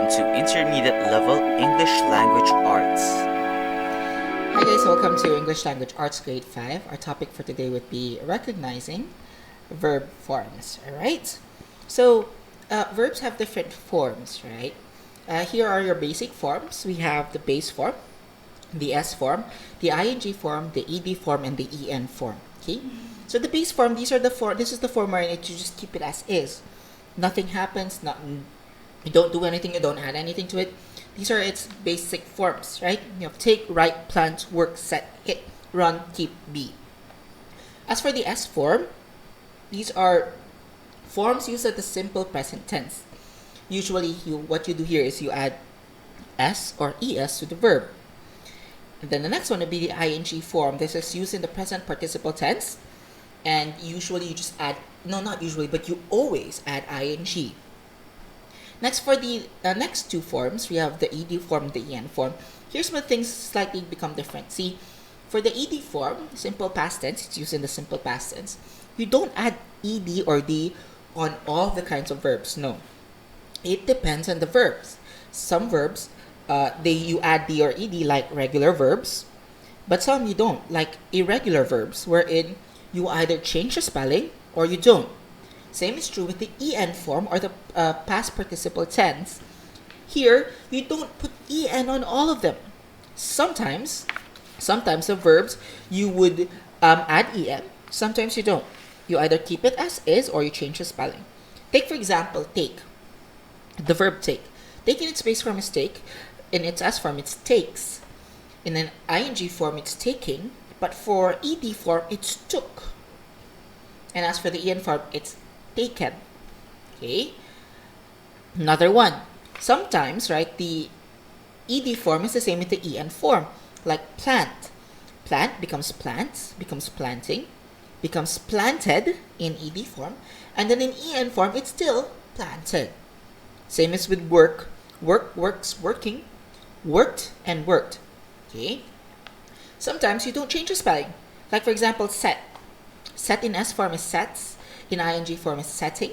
to Intermediate Level English Language Arts. Hi guys, welcome to English Language Arts Grade 5. Our topic for today would be recognizing verb forms, alright? So, verbs have different forms, right? Here are your basic forms. We have the base form, the S form, the ing form, the ed form, and the en form, okay? So the base form, this is the form where you just keep it as is. Nothing happens, you don't do anything, you don't add anything to it. These are its basic forms, right? You have take, write, plant, work, set, hit, run, keep, be. As for the S form, these are forms used at the simple present tense. Usually, what you do here is you add S or ES to the verb. And then the next one would be the ing form. This is used in the present participle tense. And usually you just add, no, not usually, but you always add ing. Next, for the next two forms, we have the ed form, the en form. Here's where things slightly become different. See, for the ed form, simple past tense, it's used in the simple past tense. You don't add ed or d on all the kinds of verbs. No, it depends on the verbs. Some verbs, you add d or ed like regular verbs, but some you don't, like irregular verbs, wherein you either change the spelling or you don't. Same is true with the en form or the past participle tense. Here, you don't put en on all of them. Sometimes the verbs you would add en, sometimes you don't. You either keep it as is or you change the spelling. Take, for example, take. The verb take. Take in its base form is take. In its S form, it's takes. In an ing form, it's taking. But for ed form, it's took. And as for the en form, it's taken. Okay? Another one. Sometimes, right, the ed form is the same with the en form. Like plant. Plant becomes plants, becomes planting, becomes planted in ed form. And then in en form, it's still planted. Same as with work. Work, works, working, worked, and worked. Okay? Sometimes you don't change the spelling. Like for example, set. Set in S form is sets. In ing form is setting.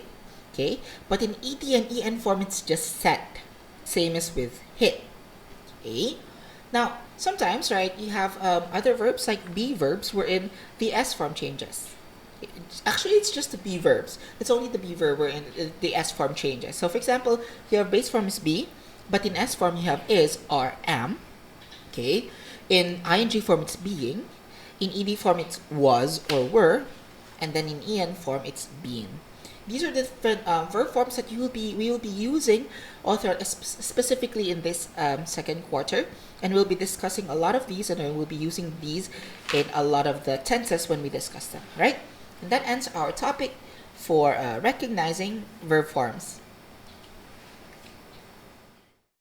Okay? But in ed and en form, it's just set. Same as with hit. Okay? Now, sometimes, right, you have other verbs like be verbs wherein the S form changes. Actually, it's just the be verbs. It's only the be verb wherein the S form changes. So, for example, your base form is be, but in S form you have is or am. Okay? In ing form, it's being. In ed form, it's was or were. And then in en form, it's being. These are the different verb forms that we will be using specifically in this second quarter. And we'll be discussing a lot of these, and we'll be using these in a lot of the tenses when we discuss them, right? And that ends our topic for recognizing verb forms.